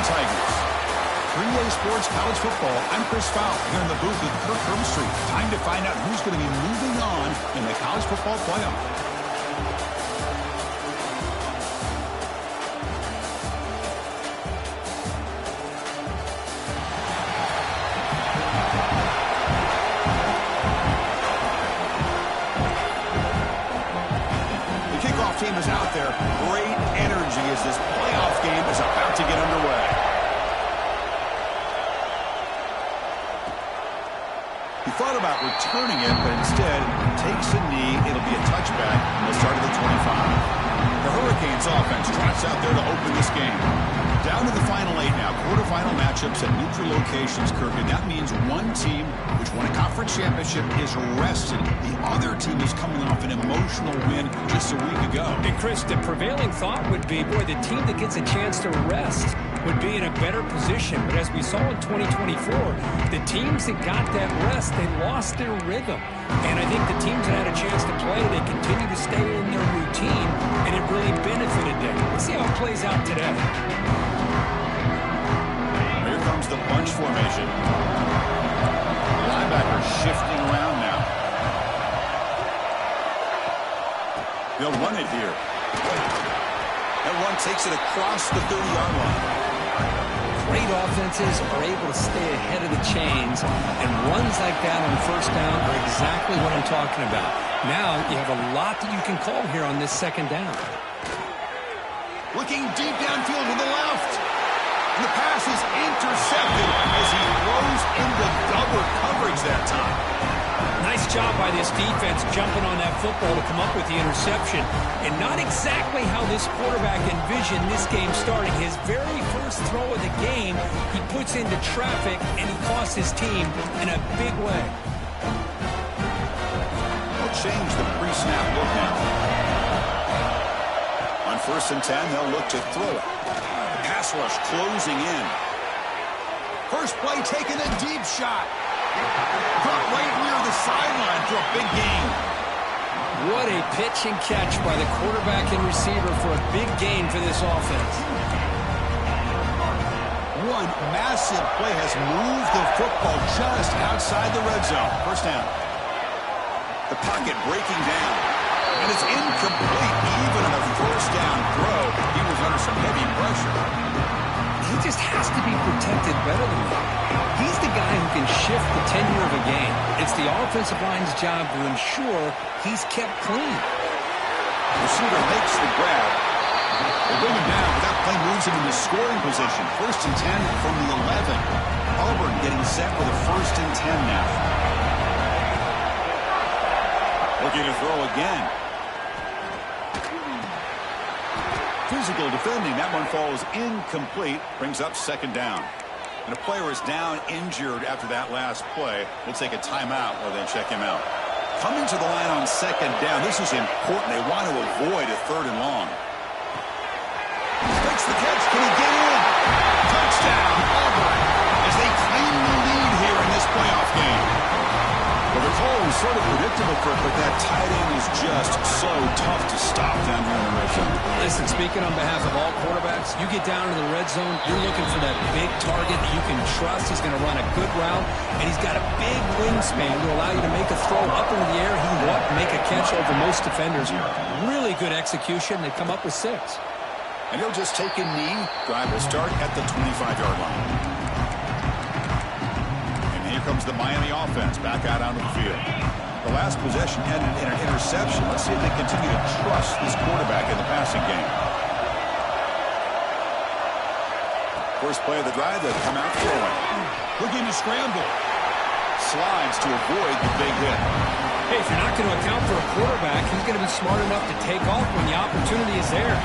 Tigers. 3A Sports College Football. I'm Chris Fowle here in the booth with Kirk Herbstreit. Time to find out who's going to be moving on in the college football playoff. Team is out there. Great energy as this playoff game is about to get underway. He thought about returning it, but instead takes a knee. It'll be a touchback from the start of the 25. The Hurricanes offense trots out there to open this game. Down to the final 8 now. Quarterfinal matchups at neutral locations, Kirk. And that means one team, which won a conference championship, is rested. The other team is coming off an emotional win just a week ago. And Chris, the prevailing thought would be, boy, the team that gets a chance to rest would be in a better position. But as we saw in 2024, the teams that got that rest, they lost their rhythm. And I think the teams that had a chance to play, they continue to stay in their routine, and it really benefited them. Let's see how it plays out today. Here comes the bunch formation. Linebacker shifting around now. They'll run it here. That one takes it across the 30-yard line. Great offenses are able to stay ahead of the chains, and runs like that on first down are exactly what I'm talking about. Now you have a lot that you can call here on this second down. Looking deep downfield to the left. And the pass is intercepted as he throws into double coverage that time. Nice job by this defense jumping on that football to come up with the interception. And not exactly how this quarterback envisioned this game starting. His very first throw of the game, he puts into traffic, and he costs his team in a big way. They'll change the pre-snap look now. On 1st and 10, they'll look to throw it. Pass rush closing in. First play taking a deep shot. Caught right near the sideline for a big gain. What a pitch and catch by the quarterback and receiver for a big gain for this offense. One massive play has moved the football just outside the red zone. First down. The pocket breaking down. And it's incomplete even on a first down throw. He was under some heavy pressure. He just has to be protected better than that. He's the guy who can shift the tenure of a game. It's the offensive line's job to ensure he's kept clean. Receiver makes the grab. They bring him down, but that play moves him into scoring position. 1st and 10 from the 11. Auburn getting set with a 1st and 10 now. Looking to throw again. Physical defending. That one falls incomplete. Brings up 2nd down. And a player is down injured after that last play. We'll take a timeout or then check him out. Coming to the line on 2nd down. This is important. They want to avoid a 3rd and long. Makes the catch. Can he get in? Touchdown, Auburn, as they claim the lead here in this playoff game. Well, the call was sort of predictable, Kirk, but that tight end is just so tough to stop down here in the red zone. Listen, speaking on behalf of all quarterbacks, you get down to the red zone, you're looking for that big target that you can trust. He's going to run a good route, and he's got a big wingspan to allow you to make a throw up into the air. He can make a catch over most defenders. Really good execution. They come up with 6. And he'll just take a knee. Drive will start at the 25-yard line. Here comes the Miami offense back out onto the field. The last possession ended in an interception. Let's see if they continue to trust this quarterback in the passing game. First play of the drive, they'll come out throwing. Looking to scramble. Slides to avoid the big hit. Hey, if you're not going to account for a quarterback, he's going to be smart enough to take off when the opportunity is there.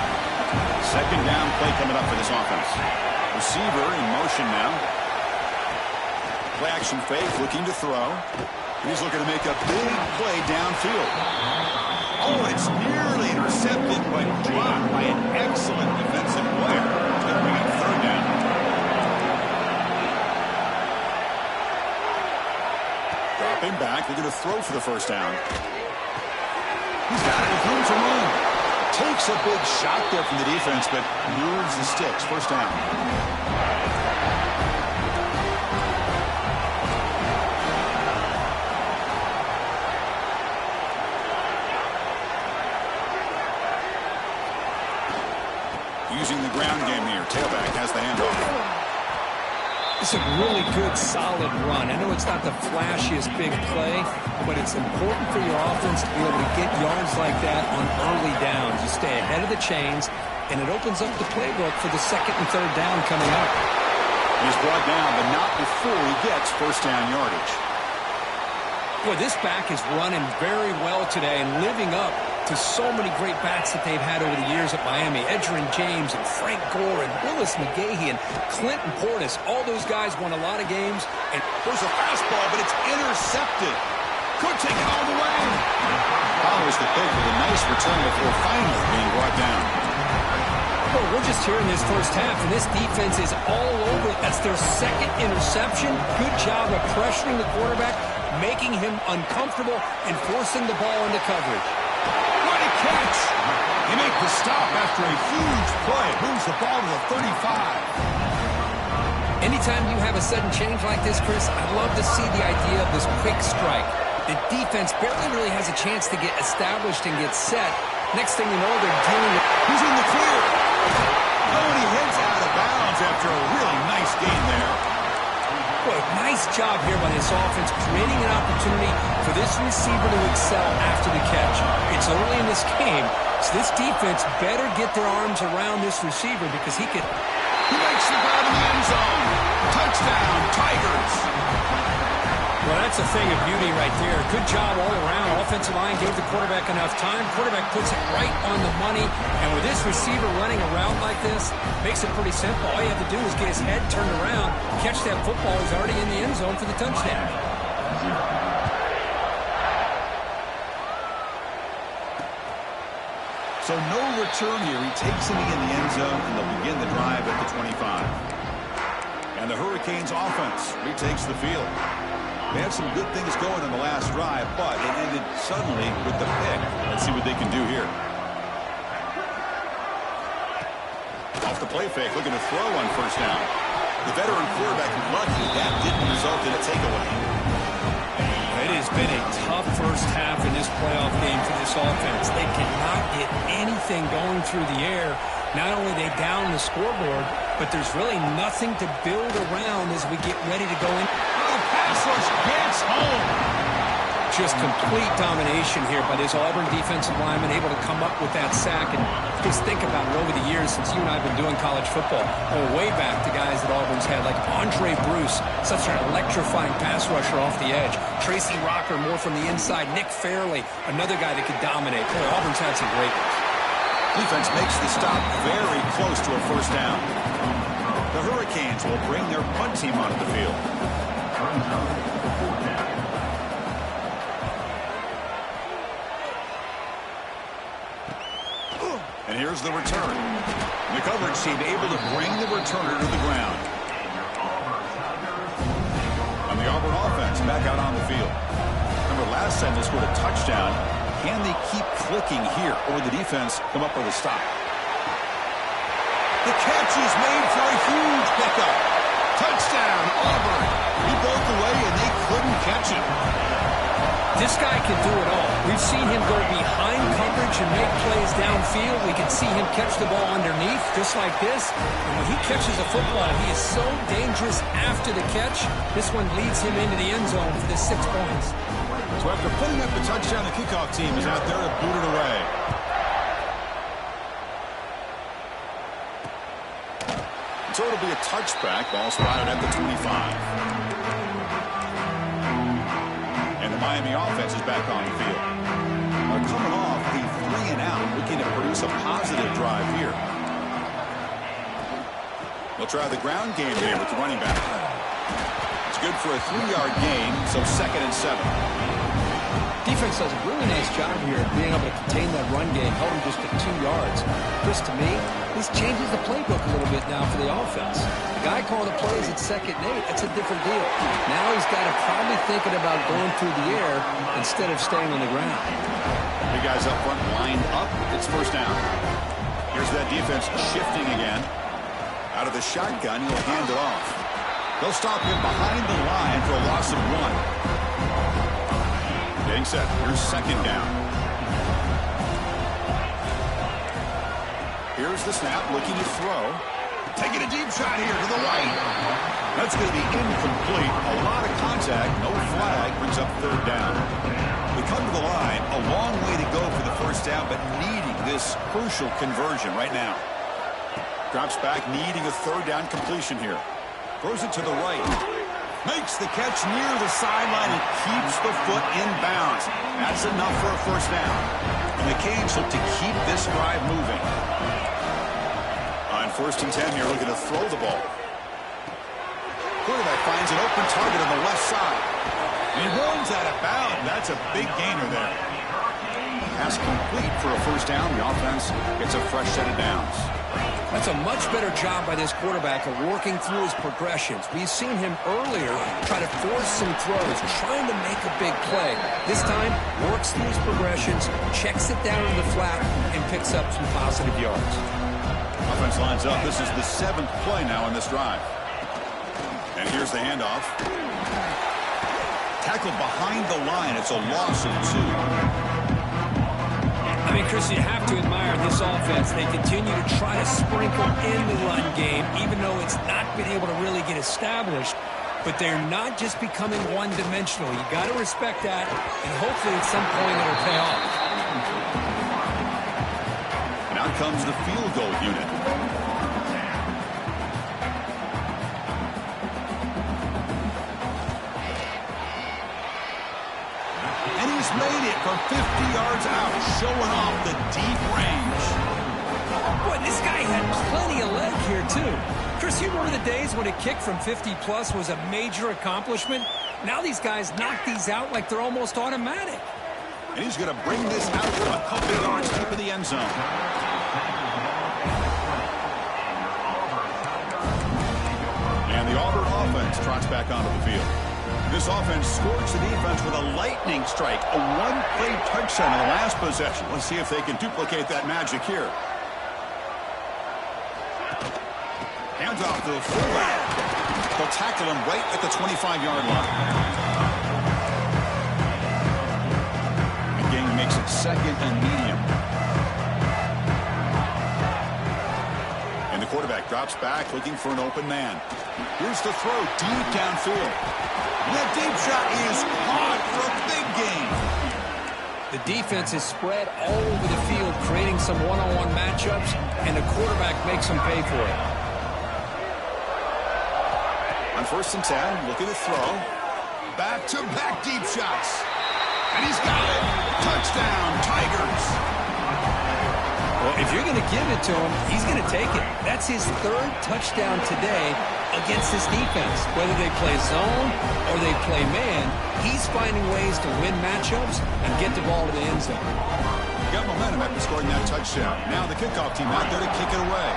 2nd down play coming up for this offense. Receiver in motion now. Play action fake, looking to throw. He's looking to make a big play downfield. Oh, it's nearly intercepted, but dropped by an excellent defensive player. It's going to bring up 3rd down. Dropping back, they're going to throw for the 1st down. He's got it with room to run. Takes a big shot there from the defense, but moves the sticks. First down. Using the ground game here. Tailback has the handoff. It's a really good, solid run. I know it's not the flashiest big play, but it's important for your offense to be able to get yards like that on early downs. You stay ahead of the chains, and it opens up the playbook for the second and third down coming up. He's brought down, but not before he gets first down yardage. Boy, this back is running very well today and living up to so many great backs that they've had over the years at Miami. Edgerrin James and Frank Gore and Willis McGahee and Clinton Portis. All those guys won a lot of games. And there's a fastball, but it's intercepted. Could take it all the way. Follows the pick with a nice return before finally being brought down. Well, we're just here in this first half, and this defense is all over. That's their second interception. Good job of pressuring the quarterback, making him uncomfortable, and forcing the ball into coverage. What a catch! He makes the stop after a huge play. Moves the ball to the 35. Anytime you have a sudden change like this, Chris, I love to see the idea of this quick strike. The defense barely really has a chance to get established and get set. Next thing you know, they're dealing with... He's in the clear. Oh, and he heads out of bounds after a really nice gain there. Boy, nice job here by this offense, creating an opportunity for this receiver to excel after the catch. It's early in this game, so this defense better get their arms around this receiver because he could... He makes the grab in the end zone. Touchdown, Tigers. Well, that's a thing of beauty right there. Good job all around. Offensive line gave the quarterback enough time. Quarterback puts it right on the money. And with this receiver running around like this, makes it pretty simple. All you have to do is get his head turned around, catch that football. He's already in the end zone for the touchdown. So no return here. He takes a knee in the end zone, and they'll begin the drive at the 25. And the Hurricanes offense retakes the field. They had some good things going in the last drive, but it ended suddenly with the pick. Let's see what they can do here. Off the play fake, looking to throw on first down. The veteran quarterback lucky that didn't result in a takeaway. It has been a tough first half in this playoff game for this offense. They cannot get anything going through the air. Not only are they down the scoreboard, but there's really nothing to build around as we get ready to go in. Pass rush gets home. Just complete domination here by this Auburn defensive lineman, able to come up with that sack. And just think about it over the years since you and I have been doing college football. Way back to guys that Auburn's had, like Andre Bruce, such an electrifying pass rusher off the edge. Tracy Rocker, more from the inside. Nick Fairley, another guy that could dominate. Boy, Auburn's had some great ones. Defense makes the stop very close to a first down. The Hurricanes will bring their punt team onto the field. And here's the return. The coverage team able to bring the returner to the ground. And the Auburn offense back out on the field. Remember, last time they scored a touchdown. Can they keep clicking here, or will the defense come up with a stop? The catch is made for a huge pickup. Touchdown, Auburn. He broke away, and they couldn't catch him. This guy can do it all. We've seen him go behind coverage and make plays downfield. We can see him catch the ball underneath, just like this. And when he catches a football, he is so dangerous after the catch. This one leads him into the end zone for the 6 points. So after putting up the touchdown, the kickoff team is out there to boot it away. So it'll be a touchback. Ball spotted at the 25. And the Miami offense is back on the field. Coming off the 3-and-out, looking to produce a positive drive here. They'll try the ground game here with the running back. It's good for a 3-yard gain, so 2nd and 7. Defense does a really nice job here of being able to contain that run game, held him just at 2 yards. Chris, to me, this changes the playbook a little bit now for the offense. The guy calling the plays at 2nd and 8, that's a different deal. Now he's got to probably thinking about going through the air instead of staying on the ground. The guys up front lined up. It's first down. Here's that defense shifting again. Out of the shotgun, he'll hand it off. They'll stop him behind the line for a loss of 1. Getting set. Here's second down. Here's the snap, looking to throw. Taking a deep shot here to the right. That's going to be incomplete. A lot of contact. No flag. Brings up third down. We come to the line. A long way to go for the first down, but needing this crucial conversion right now. Drops back, needing a third down completion here. Throws it to the right. Makes the catch near the sideline and keeps the foot in bounds. That's enough for a first down. And the Canes look to keep this drive moving. On 1st and 10 here, looking to throw the ball. Quarterback finds an open target on the left side. And he runs out of bounds. That's a big gainer there. Pass complete for a first down. The offense gets a fresh set of downs. That's a much better job by this quarterback of working through his progressions. We've seen him earlier try to force some throws, trying to make a big play. This time, works through his progressions, checks it down in the flat, and picks up some positive yards. Offense lines up. This is the 7th play now in this drive. And here's the handoff. Tackled behind the line. It's a loss of 2. I mean, Chris, you have to admire this offense. They continue to try to sprinkle in the run game, even though it's not been able to really get established. But they're not just becoming one-dimensional. You got to respect that, and hopefully at some point it'll pay off. And out comes the field goal unit. Made it from 50 yards out, showing off the deep range. Boy, this guy had plenty of leg here, too. Chris, you remember the days when a kick from 50-plus was a major accomplishment? Now these guys knock these out like they're almost automatic. And he's going to bring this out from a couple of yards deep in the end zone. And the Auburn offense trots back onto the field. This offense scores the defense with a lightning strike, a one-play touchdown in the last possession. Let's see if they can duplicate that magic here. Hands off to the fullback. They'll tackle him right at the 25-yard line. The game makes it 2nd and medium. And the quarterback drops back, looking for an open man. Here's the throw, deep downfield. That deep shot is caught for a big gain. The defense is spread all over the field, creating some one-on-one matchups, and the quarterback makes them pay for it. On 1st and 10, looking to throw. Back-to-back deep shots. And he's got it. Touchdown, Tigers. Well, if you're going to give it to him, he's going to take it. That's his 3rd touchdown today against this defense. Whether they play zone or they play man, he's finding ways to win matchups and get the ball to the end zone. Got momentum after scoring that touchdown. Now the kickoff team out there to kick it away.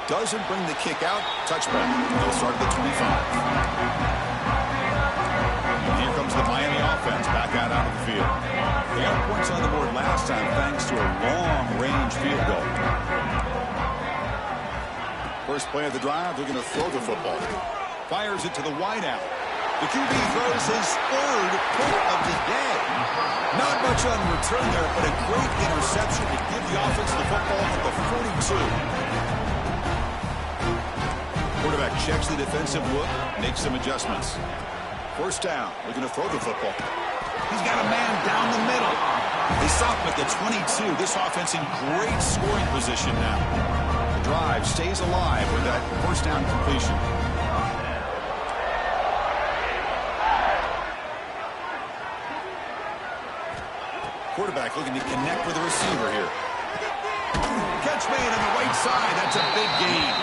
Doesn't bring the kick out. Touchback. They'll start at the 25. Here comes the Miami offense back out onto the field. They got points on the board last time thanks to a long-range field goal. First play of the drive, they're going to throw the football. Fires it to the wideout. The QB throws his 3rd pick of the day. Not much on return there, but a great interception to give the offense the football at the 42. Quarterback checks the defensive look, makes some adjustments. First down, looking to throw the football. He's got a man down the middle. They stop him at the 22. This offense in great scoring position now. The drive stays alive with that first down completion. Quarterback looking to connect with the receiver here. Catch made on the right side. That's a big gain.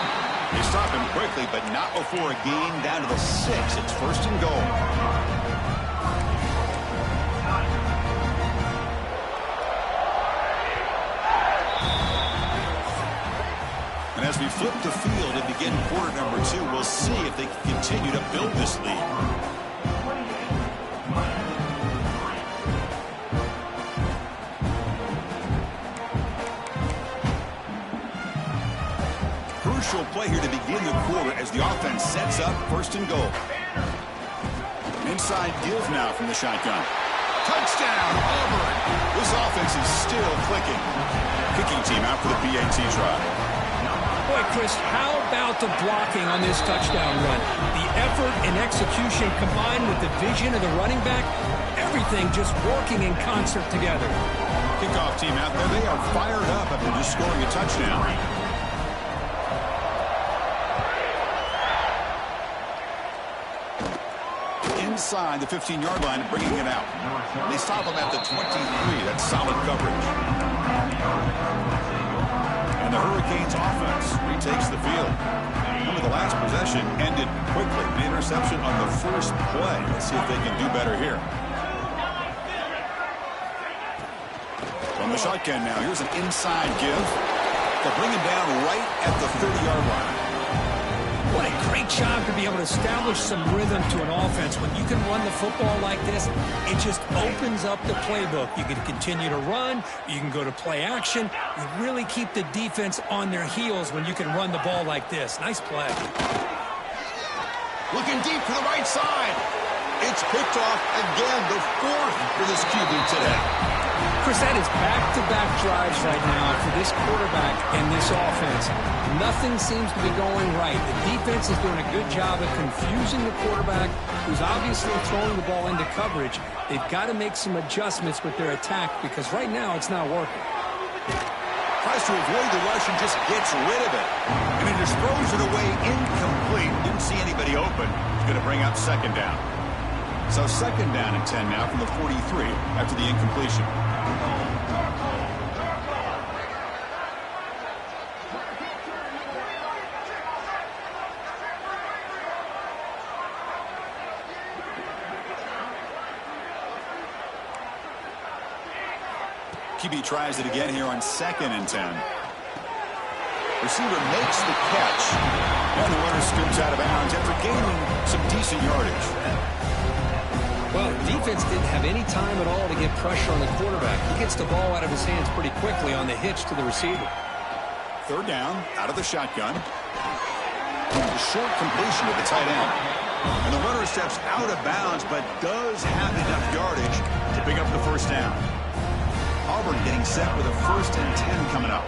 They stop him quickly, but not before a gain down to the 6. It's 1st and goal. And as we flip the field and begin quarter number 2, we'll see if they can continue to build this lead. unusual play here to begin the quarter as the offense sets up first and goal. Inside deals now from the shotgun. Touchdown, Auburn. This offense is still clicking. Kicking team out for the PAT try. Boy, Chris, how about the blocking on this touchdown run? The effort and execution combined with the vision of the running back, everything just working in concert together. Kickoff team out there, they are fired up after just scoring a touchdown. Inside the 15-yard line, bringing it out. They stop him at the 23. That's solid coverage. And the Hurricanes offense retakes the field. Remember, the last possession ended quickly. The interception on the first play. Let's see if they can do better here. From the shotgun now, here's an inside give. They'll bring him down right at the 30-yard line. What a great job to be able to establish some rhythm to an offense. When you can run the football like this, it just opens up the playbook. You can continue to run. You can go to play action. You really keep the defense on their heels when you can run the ball like this. Nice play. Looking deep to the right side. It's picked off again, the fourth for this QB today. Chris, that is back-to-back drives right now for this quarterback and this offense. Nothing seems to be going right. The defense is doing a good job of confusing the quarterback, who's obviously throwing the ball into coverage. They've got to make some adjustments with their attack because right now it's not working. Tries to avoid the rush and just gets rid of it. And he just throws it away incomplete. Didn't see anybody open. He's going to bring up second down. So second down and 10 now from the 43 after the incompletion. QB tries it again here on second and 10. Receiver makes the catch. And the runner scoops out of bounds after gaining some decent yardage. Well, the defense didn't have any time at all to get pressure on the quarterback. He gets the ball out of his hands pretty quickly on the hitch to the receiver. Third down, out of the shotgun. A short completion to the tight end. And the runner steps out of bounds, but does have enough yardage to pick up the first down. Auburn getting set with a first and 10 coming up.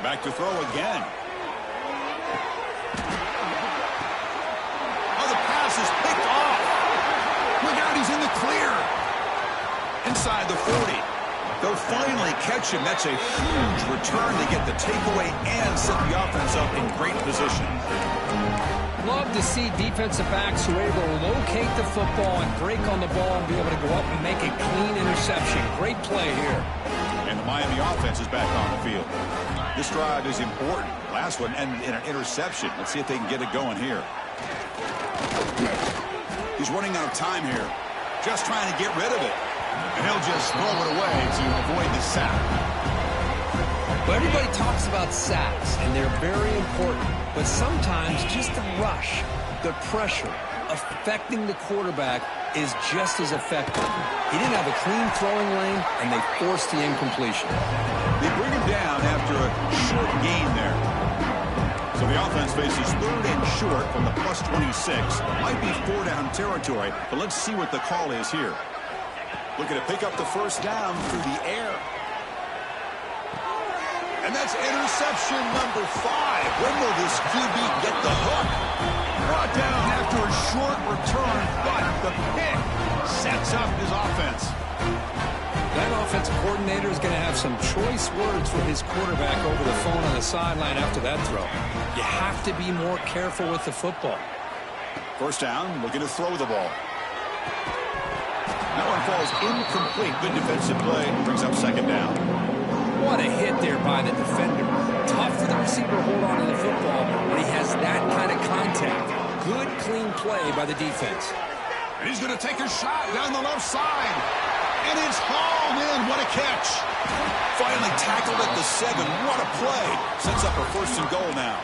Back to throw again. Oh, the pass is picked off. Look out, he's in the clear. Inside the 40. They'll finally catch him. That's a huge return to get the takeaway and set the offense up in great position. Love to see defensive backs who are able to locate the football and break on the ball and be able to go up and make a clean interception. Great play here. And the Miami offense is back on the field. This drive is important. Last one ended in an interception. Let's see if they can get it going here. He's running out of time here. Just trying to get rid of it. And he'll just throw it away to avoid the sack. Well, everybody talks about sacks, and they're very important. But sometimes just the rush, the pressure, affecting the quarterback is just as effective. He didn't have a clean throwing lane, and they forced the incompletion. They bring him down after a short gain there. So the offense faces third and short from the plus 26. Might be four-down territory, but let's see what the call is here. Looking to pick up the first down through the air. And that's interception number 5. When will this QB get the hook? Brought down after a short return, but the pick sets up his offense. That offensive coordinator is going to have some choice words for his quarterback over the phone on the sideline after that throw. You have to be more careful with the football. First down, looking to throw the ball. That one falls incomplete. Good defensive play. Brings up second down. What a hit there by the defender. Tough for the receiver to hold on to the football when he has that kind of contact. Good, clean play by the defense. And he's going to take a shot down the left side. And it's hauled in. What a catch. Finally tackled at the 7. What a play. Sets up a first and goal now.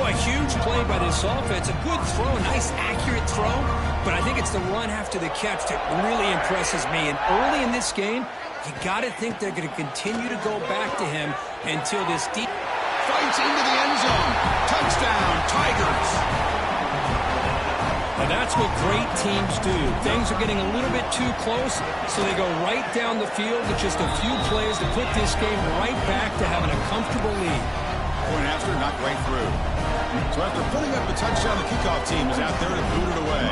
Well, a huge play by this offense. A good throw, a nice accurate throw. But I think it's the run after the catch that really impresses me. And early in this game, you got to think they're going to continue to go back to him until this deep... Fights into the end zone. Touchdown, Tigers. Now that's what great teams do. Things are getting a little bit too close, so they go right down the field with just a few plays to put this game right back to having a comfortable lead. Point after, not quite through. So after putting up the touchdown, the kickoff team is out there to boot it away.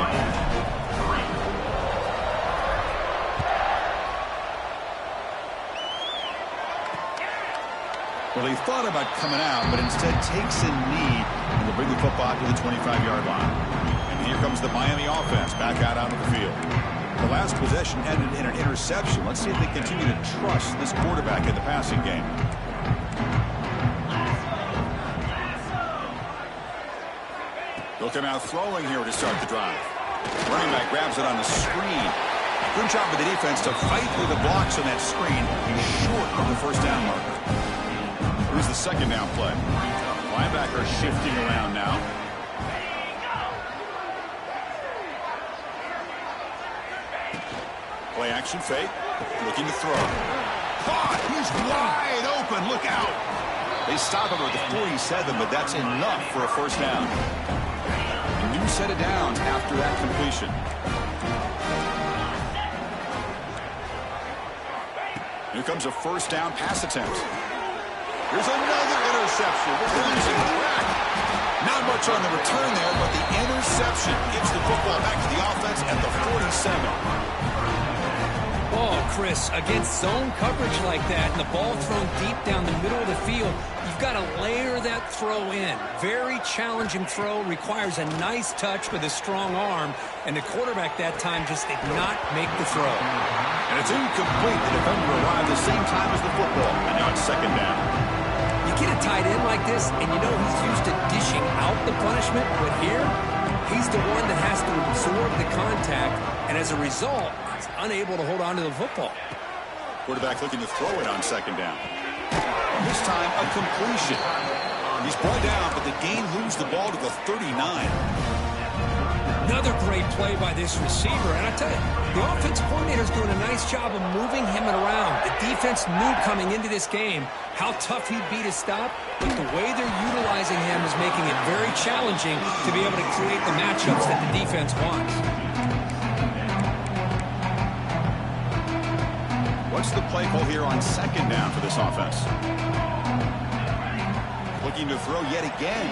Well, he thought about coming out, but instead takes a knee, and they'll bring the football to the 25-yard line. And here comes the Miami offense back out onto the field. The last possession ended in an interception. Let's see if they continue to trust this quarterback in the passing game. They'll come out throwing here to start the drive. Running back grabs it on the screen. Good job by the defense to fight through the blocks on that screen. He's short of the first down marker. Here's the second down play. Linebacker shifting around now. Play action fake. Looking to throw. Caught! He's wide open. Look out! They stop him at the 47, but that's enough for a first down. A new set of downs after that completion. Here comes a first down pass attempt. Here's another interception. They're losing track. Not much on the return there, but the interception gives the football back to the offense at the 47. Oh, Chris, against zone coverage like that and the ball thrown deep down the middle of the field, you've got to layer that throw in. Very challenging throw, requires a nice touch with a strong arm, and the quarterback that time just did not make the throw. And it's incomplete. The defender arrived the same time as the football, and now it's second down. You get a tight end like this, and you know he's used to dishing out the punishment, but here, he's the one that has to absorb the contact, and as a result, he's unable to hold on to the football. Quarterback looking to throw it on second down. This time, a completion. He's brought down, but the Gain moves the ball to the 39. Another great play by this receiver, and I tell you, the offensive coordinator's doing a nice job of moving him around. The defense knew coming into this game how tough he'd be to stop, but the way they're utilizing him is making it very challenging to be able to create the matchups that the defense wants. What's the play call here on second down for this offense? Looking to throw yet again.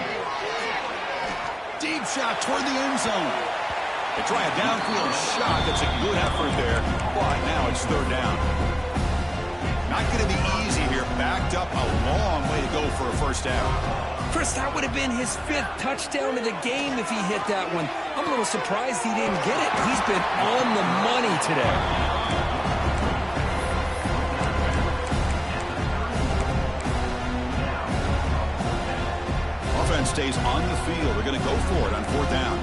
Deep shot toward the end zone. They try a downfield shot. That's a good effort there, but now it's third down. Not going to be easy here. Backed up a long way to go for a first down. Chris, that would have been his 5th touchdown of the game if he hit that one. I'm a little surprised he didn't get it. He's been on the money today. Offense stays on the field. They're going to go for it on fourth down.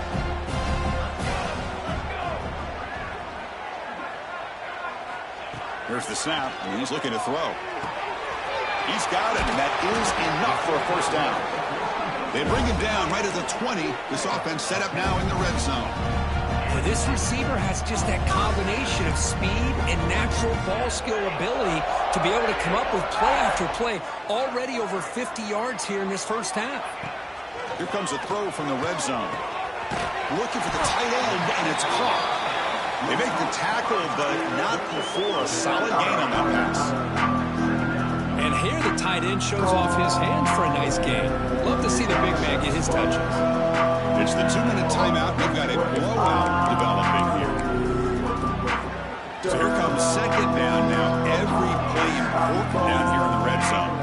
Here's the snap, and he's looking to throw. He's got it, and that is enough for a first down. They bring him down right at the 20. This offense set up now in the red zone. Well, this receiver has just that combination of speed and natural ball skill ability to be able to come up with play after play. Already over 50 yards here in this first half. Here comes a throw from the red zone. Looking for the tight end, and it's caught. They make the tackle, but not before a solid gain on that pass. And here the tight end shows off his hands for a nice gain. Love to see the big man get his touches. It's the 2-minute timeout. They've got a blowout developing here. So here comes second down now. Every play important down here in the red zone.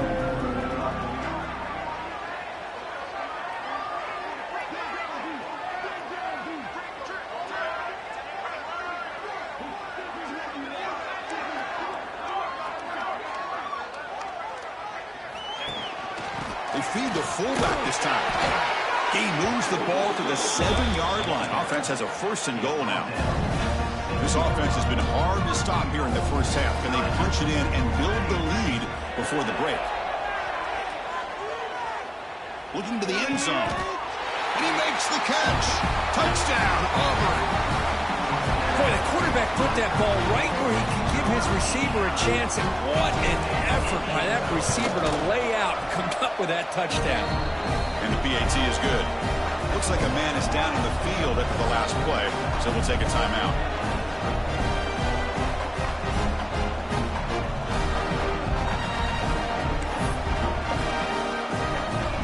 They feed the fullback this time. He moves the ball to the 7-yard line. Offense has a first and goal now. This offense has been hard to stop here in the first half. Can they punch it in and build the lead before the break? looking to the end zone. And he makes the catch. Touchdown, Auburn. Boy, the quarterback put that ball right where he could give his receiver a chance, and what an effort by that receiver to lay out and come up with that touchdown. And the PAT is good. Looks like a man is down in the field after the last play, so we'll take a timeout.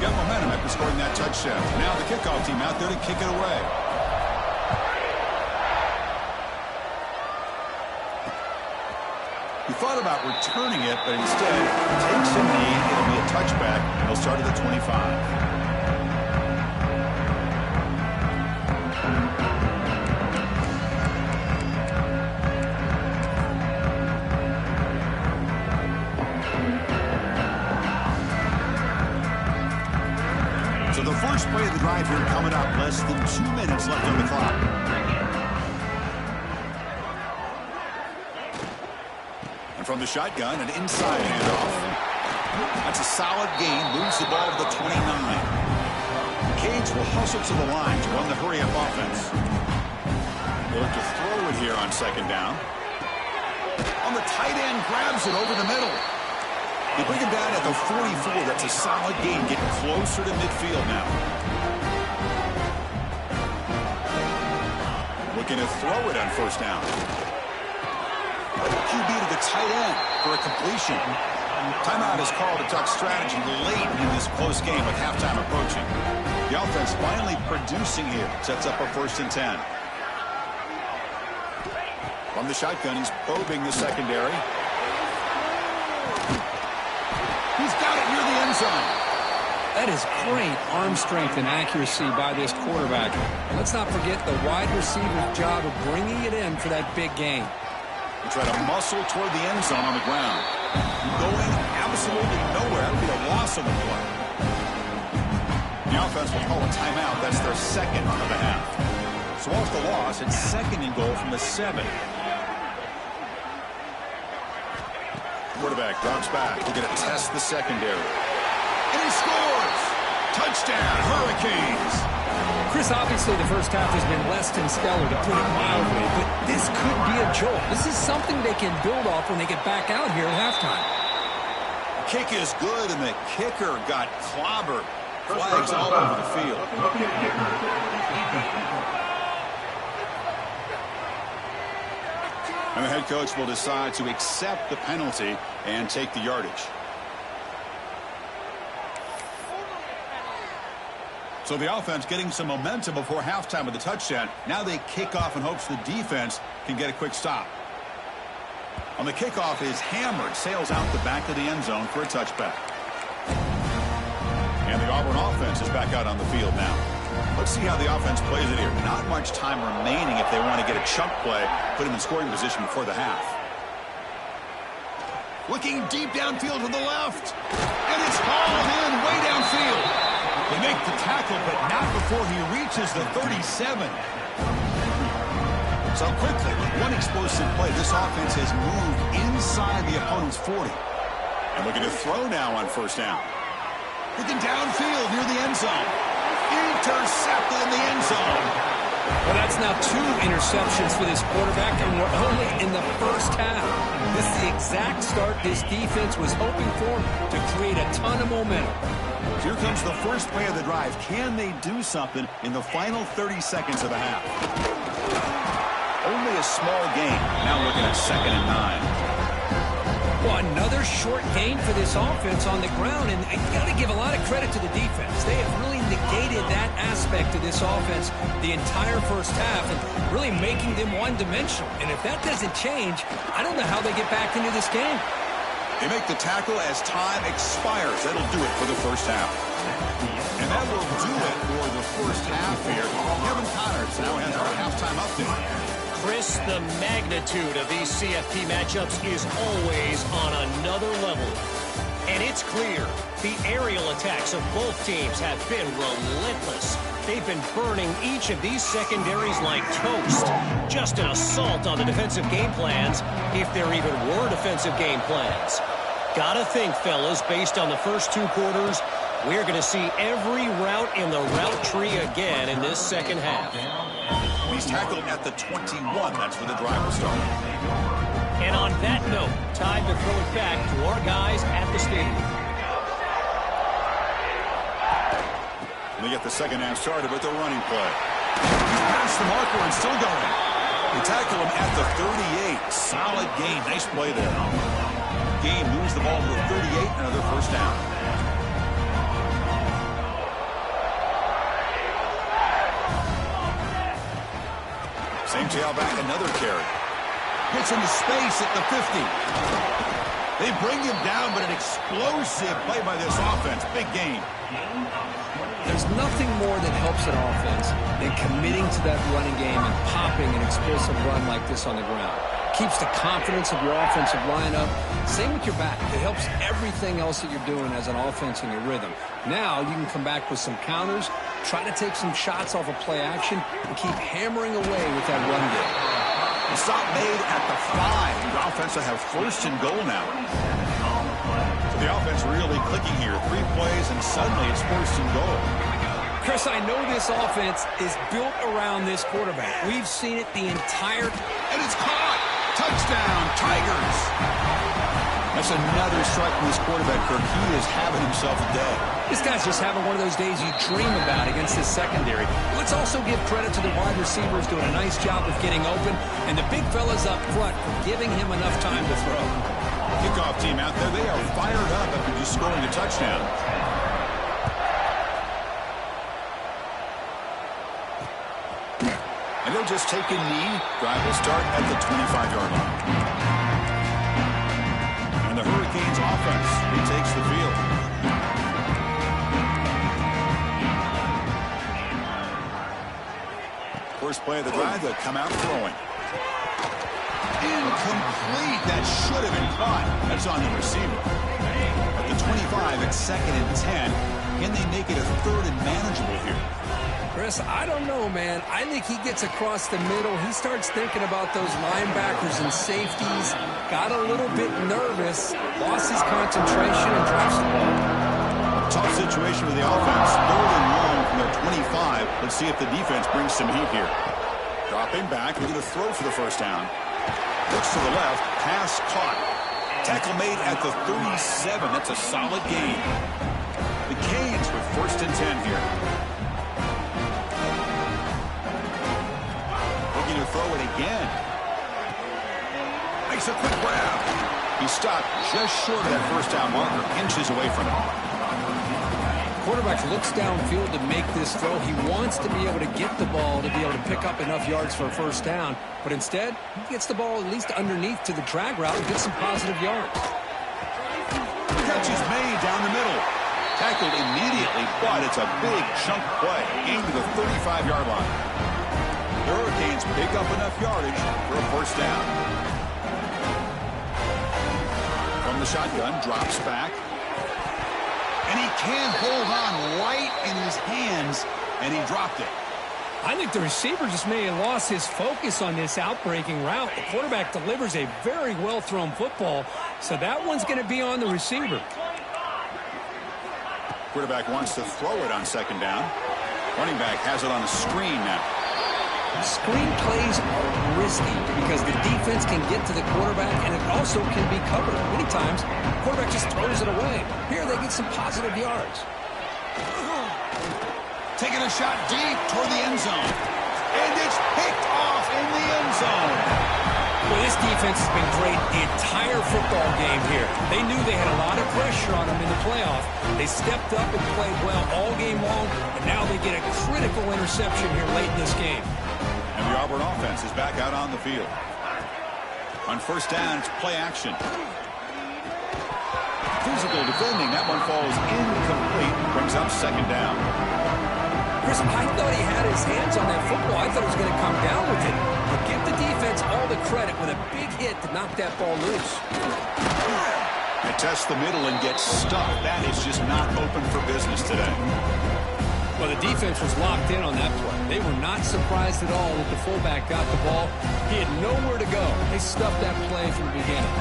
Got momentum after scoring that touchdown. Now the kickoff team out there to kick it away. He thought about returning it, but instead takes a knee. It'll be a touchback, and he'll start at the 25. So the first play of the drive here coming up, less than 2 minutes left on the clock. And from the shotgun, an inside handoff. That's a solid gain, moves the ball to the 29. Canes will hustle to the line to run the hurry-up offense. They'll look to throw it here on second down. On the tight end, grabs it over the middle. They bring him down at the 44. That's a solid gain, getting closer to midfield now. Looking to throw it on first down. QB to the tight end for a completion. Timeout is called to talk strategy late in this close game with halftime approaching. The offense finally producing here. Sets up a 1st and 10. From the shotgun, he's probing the secondary. He's got it near the end zone. That is great arm strength and accuracy by this quarterback. And let's not forget the wide receiver's job of bringing it in for that big gain. He tried to muscle toward the end zone on the ground. Going absolutely nowhere. That would be a loss on the play. The offense will call a timeout. That's their second of the half. So off the loss, it's 2nd and goal from the 7. Quarterback drops back. We're going to test the secondary. And he scores! Touchdown, Hurricanes! Chris, obviously the first half has been less than stellar, to put it mildly, but this could be a jolt. This is something they can build off when they get back out here at halftime. The kick is good, and the kicker got clobbered. Flags all over the field. And the head coach will decide to accept the penalty and take the yardage. So the offense getting some momentum before halftime with the touchdown. Now they kick off in hopes the defense can get a quick stop. On the kickoff is hammered, sails out the back of the end zone for a touchback. And the Auburn offense is back out on the field now. Let's see how the offense plays it here. Not much time remaining if they want to get a chunk play, put him in scoring position before the half. Looking deep downfield to the left. And it's hauled in way downfield. They make the tackle, but not before he reaches the 37. So quickly, with one explosive play, this offense has moved inside the opponent's 40. And looking to throw now on first down. Looking downfield near the end zone. Intercepted in the end zone. Well, that's now 2 interceptions for this quarterback, and we're only in the first half. This is the exact start this defense was hoping for to create a ton of momentum. Here comes the first play of the drive. Can they do something in the final 30 seconds of the half? Only a small gain. Now looking at 2nd and 9. Well, another short gain for this offense on the ground, and you got to give a lot of credit to the defense. They have really negated that aspect of this offense the entire first half and really making them one-dimensional. And if that doesn't change, I don't know how they get back into this game. They make the tackle as time expires. That'll do it for the first half. And that will do it for the first half here. Kevin Connors now has our halftime update. Chris, the magnitude of these CFP matchups is always on another level. And it's clear, the aerial attacks of both teams have been relentless. They've been burning each of these secondaries like toast. Just an assault on the defensive game plans, if there even were defensive game plans. Gotta think, fellas, based on the first 2 quarters, We're going to see every route in the route tree again in this second half. He's tackled at the 21. That's where the drive will start. And on that note, time to throw it back to our guys at the stadium. They get the second half started with the running play. He's past the marker and still going. They tackle him at the 38. Solid gain. Nice play there. Gain moves the ball to the 38. Another first down. Same tailback, another carry. Gets into space at the 50. They bring him down, but an explosive play by this offense. Big gain. There's nothing more that helps an offense than committing to that running game and popping an explosive run like this on the ground. Keeps the confidence of your offensive lineup. Same with your back. It helps everything else that you're doing as an offense in your rhythm. Now you can come back with some counters, try to take some shots off of play action, and keep hammering away with that run game. The stop made at the 5. The offense will have first and goal now. So the offense really clicking here. 3 plays, and suddenly it's first and goal. Chris, I know this offense is built around this quarterback. We've seen it the entire... And it's caught! Touchdown, Tigers! That's another strike from this quarterback, Kirk. He is having himself a day. This guy's just having one of those days you dream about against this secondary. Let's also give credit to the wide receivers doing a nice job of getting open, and the big fellas up front for giving him enough time to throw. Kickoff team out there, they are fired up after just scoring a touchdown. And they'll just take a knee. Drive will start at the 25-yard line. And the Hurricanes offense retakes the field. First play of the drive, they'll come out throwing. Incomplete. That should have been caught. That's on the receiver. At the 25, it's 2nd and 10. Can they make it a 3rd and manageable here? Chris, I don't know, man. I think he gets across the middle. He starts thinking about those linebackers and safeties. Got a little bit nervous. Lost his concentration and drops the ball. Tough situation with the offense. 3rd and long from their 25. Let's see if the defense brings some heat here. Dropping back. We're going to throw for the first down. Looks to the left. Pass caught. Tackle made at the 37. That's a solid gain. The Canes with 1st and 10 here. Looking to throw it again. Makes a quick grab. He stopped just short of that first down marker. Inches away from it. Quarterback looks downfield to make this throw. He wants to be able to get the ball to be able to pick up enough yards for a first down. But instead, he gets the ball at least underneath to the drag route and gets some positive yards. Catch is made down the middle. Tackled immediately, but it's a big chunk play. Gained to the 35-yard line. The Hurricanes pick up enough yardage for a first down. From the shotgun, drops back. And he can't hold on right in his hands, and he dropped it. I think the receiver just may have lost his focus on this outbreaking route. The quarterback delivers a very well-thrown football, so that one's going to be on the receiver. Quarterback wants to throw it on 2nd down. Running back has it on a screen now. Screen plays are risky because the defense can get to the quarterback, and it also can be covered. Many times, the quarterback just throws it away. Here, they get some positive yards. Taking a shot deep toward the end zone. And it's picked off in the end zone. Well, this defense has been great the entire football game here. They knew they had a lot of pressure on them in the playoff. They stepped up and played well all game long, and now they get a critical interception here late in this game. And the Auburn offense is back out on the field. On first down, it's play action. Physical defending. That one falls incomplete. Brings up 2nd down. Chris, I thought he had his hands on that football. I thought he was going to come down with it. But give the defense all the credit with a big hit to knock that ball loose. They test the middle and get stuck. That is just not open for business today. Well, the defense was locked in on that play. They were not surprised at all that the fullback got the ball. He had nowhere to go. They stuffed that play from the beginning.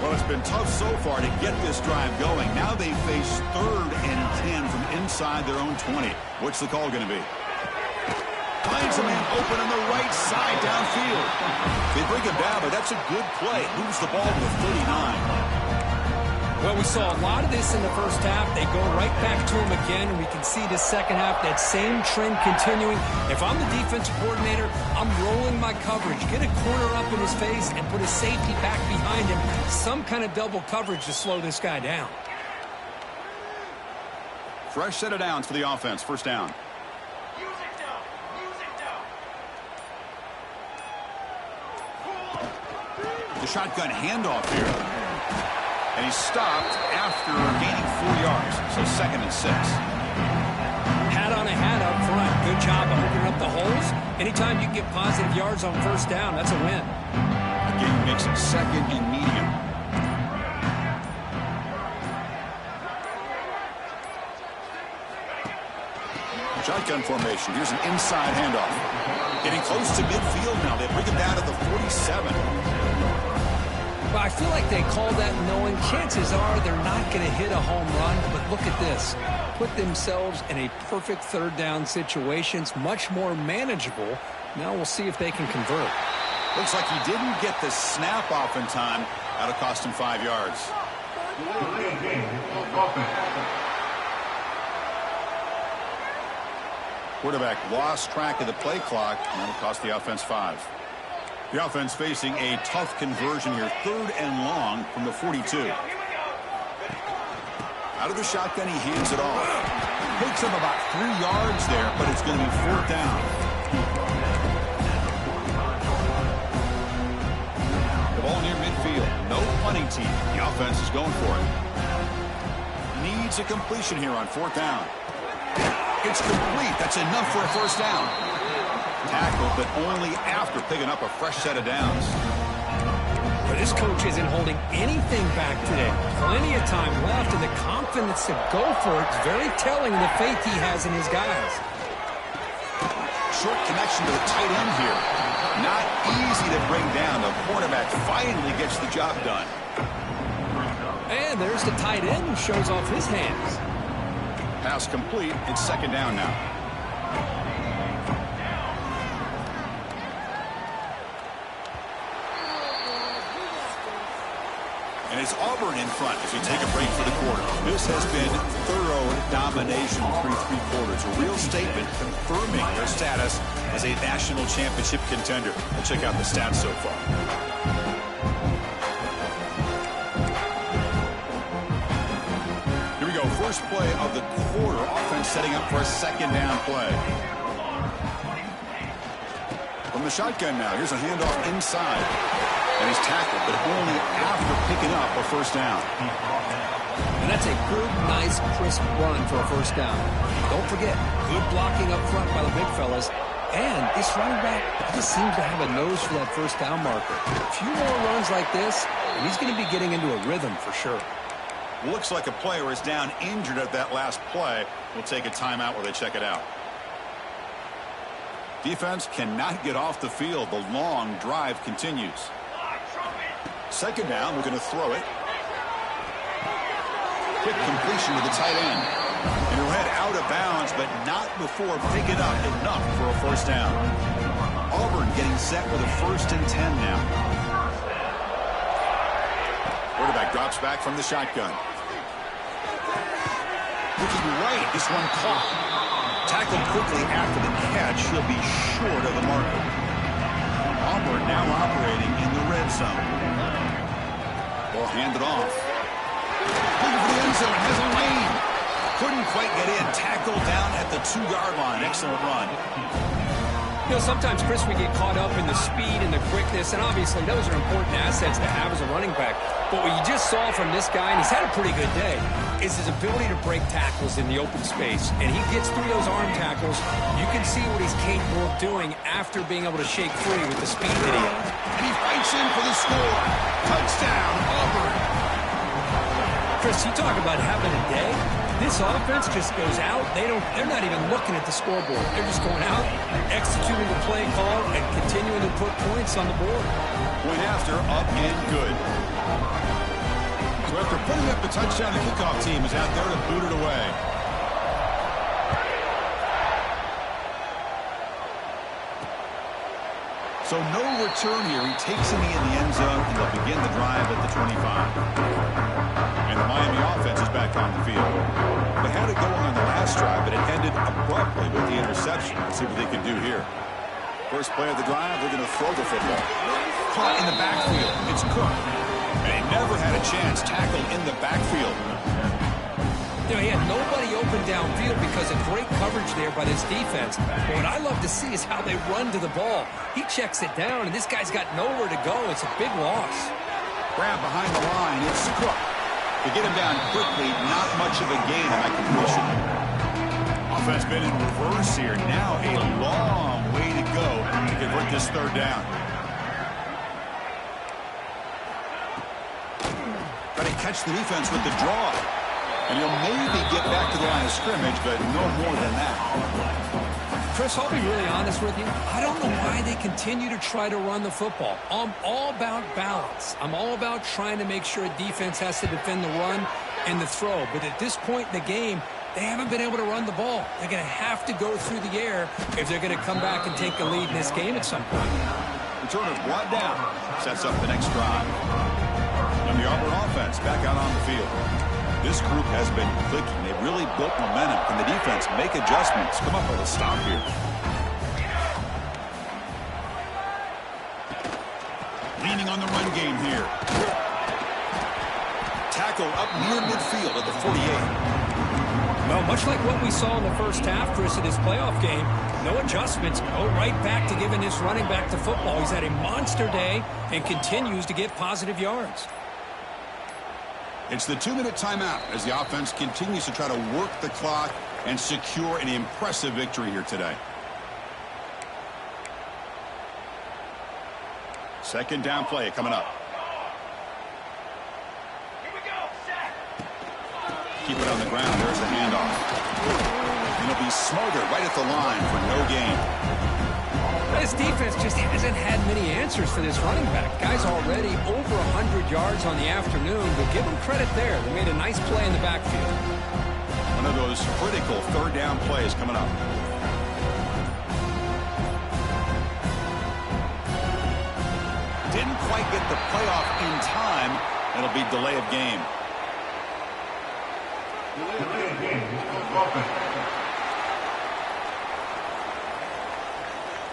Well, it's been tough so far to get this drive going. Now they face 3rd and 10 from inside their own 20. What's the call going to be? Finds a man open on the right side downfield. They bring him down, but that's a good play. Moves the ball to the 39. Well, we saw a lot of this in the first half. They go right back to him again, and we can see the second half, that same trend continuing. If I'm the defensive coordinator, I'm rolling my coverage. Get a corner up in his face and put a safety back behind him. Some kind of double coverage to slow this guy down. Fresh set of downs for the offense. First down. The shotgun handoff here. And he's stopped after gaining 4 yards. So 2nd and 6. Hat on a hat up front. Good job of opening up the holes. Anytime you can get positive yards on first down, that's a win. Again, makes it 2nd and medium. Shotgun formation. Here's an inside handoff. Getting close to midfield now. They bring him down to the 47. Well, I feel like they call that knowing chances are they're not going to hit a home run, but look at this. Put themselves in a perfect 3rd down situation. It's much more manageable. Now we'll see if they can convert. Looks like he didn't get the snap off in time. That'll cost him 5 yards. Quarterback lost track of the play clock, and that'll cost the offense 5. The offense facing a tough conversion here. 3rd and long from the 42. Out of the shotgun, he hands it off. Takes him about 3 yards there, but it's going to be 4th down. The ball near midfield. No punting team. The offense is going for it. Needs a completion here on 4th down. It's complete. That's enough for a first down. Tackle, but only after picking up a fresh set of downs. But this coach isn't holding anything back today. Plenty of time left, and the confidence to go for it is very telling of the faith he has in his guys. Short connection to the tight end here. Not easy to bring down. The quarterback finally gets the job done. And there's the tight end who shows off his hands. Pass complete. It's 2nd down now. And it's Auburn in front as we take a break for the quarter. This has been thorough domination through 3 quarters. A real statement confirming their status as a national championship contender. We'll check out the stats so far. Here we go. First play of the quarter. Offense setting up for a 2nd down play. From the shotgun now. Here's a handoff inside. And he's tackled, but only after picking up a first down. And that's a good, nice, crisp run for a first down. Don't forget, good blocking up front by the big fellas. And this running back just seems to have a nose for that first down marker. A few more runs like this, and he's going to be getting into a rhythm for sure. Looks like a player is down injured at that last play. We'll take a timeout while they check it out. Defense cannot get off the field. The long drive continues. 2nd down, we're going to throw it. Quick completion to the tight end. And he'll head out of bounds, but not before picking up enough for a first down. Auburn getting set with a 1st and 10 now. Quarterback drops back from the shotgun. Looking right, this one caught. Tackled quickly after the catch. He'll be short of the marker. Auburn now operating in the red zone. Ball handed off. Looking for the end zone. Has a lane. Couldn't quite get in. Tackled down at the 2-yard line. Excellent run. You know, sometimes, Chris, we get caught up in the speed and the quickness, and obviously those are important assets to have as a running back. But what you just saw from this guy, and he's had a pretty good day, is his ability to break tackles in the open space. And he gets through those arm tackles. You can see what he's capable of doing after being able to shake free with the speed that he has. And he fights in for the score. Touchdown, Auburn. Chris, you talk about having a day. This offense just goes out. They're not even looking at the scoreboard. They're just going out, executing the play call, and continuing to put points on the board. Point after, up and good. after putting up the touchdown, the kickoff team is out there to boot it away. So no return here. He takes a knee in the end zone, and they'll begin the drive at the 25. And the Miami offense is back on the field. They had it going on the last drive, but it ended abruptly with the interception. Let's see what they can do here. First play of the drive, they're going to throw the football. Caught in the backfield. It's Cook. And he never had a chance. Tackled in the backfield. You know, he had nobody open downfield because of great coverage there by this defense. But what I love to see is how they run to the ball. He checks it down, and this guy's got nowhere to go. It's a big loss. Grab behind the line. It's Cook. To get him down quickly, not much of a gain on that completion. Offense been in reverse here. Now a long way to go to convert this third down. Got to catch the defense with the draw. And he'll maybe get back to the line of scrimmage, but no more than that. Chris, I'll be really honest with you. I don't know why they continue to try to run the football. I'm all about balance. I'm all about trying to make sure a defense has to defend the run and the throw. But at this point in the game, they haven't been able to run the ball. They're going to have to go through the air if they're going to come back and take the lead in this game at some point. Returner brought down. Sets up the next drive. And the Auburn offense back out on the field. This group has been clicking. They've really built momentum. Can the defense make adjustments? Come up with a stop here. Leaning on the run game here. Tackle up near midfield at the 48. Well, much like what we saw in the first half, Chris, in this playoff game, no adjustments. Go right back to giving this running back the football. He's had a monster day and continues to get positive yards. It's the 2-minute timeout as the offense continues to try to work the clock and secure an impressive victory here today. Second down play coming up. Here we go, set. Keep it on the ground. There's the handoff. And he'll be smothered right at the line for no gain. This defense just hasn't had many answers for this running back. Guy's already over 100 yards on the afternoon, but give him credit there. They made a nice play in the backfield. One of those critical third down plays coming up. Didn't quite get the playoff in time. It'll be delay of game.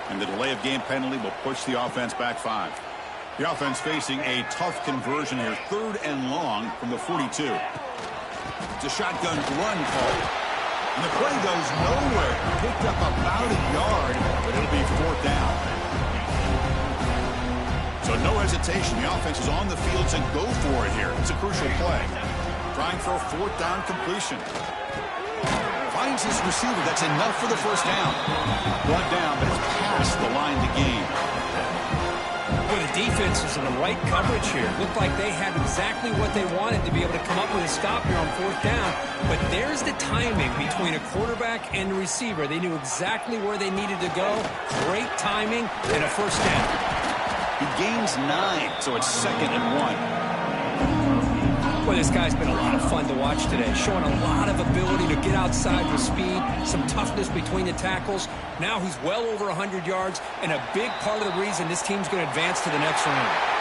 And the delay of game penalty will push the offense back 5. The offense facing a tough conversion here. 3rd and long from the 42. It's a shotgun run call. And the play goes nowhere. Picked up about a yard, but it'll be 4th down. So no hesitation. The offense is on the field to go for it here. It's a crucial play. Trying for a 4th down completion. Finds his receiver. That's enough for the first down. Brought down, but it's past the line to gain. Well, the defense is in the right coverage here. Looked like they had exactly what they wanted to be able to come up with a stop here on 4th down. But there's the timing between a quarterback and a receiver. They knew exactly where they needed to go. Great timing and a first down. He gains 9, so it's 2nd and 1. Well, this guy's been a lot of fun to watch today, showing a lot of ability to get outside with speed, some toughness between the tackles. Now he's well over 100 yards, and a big part of the reason this team's going to advance to the next round.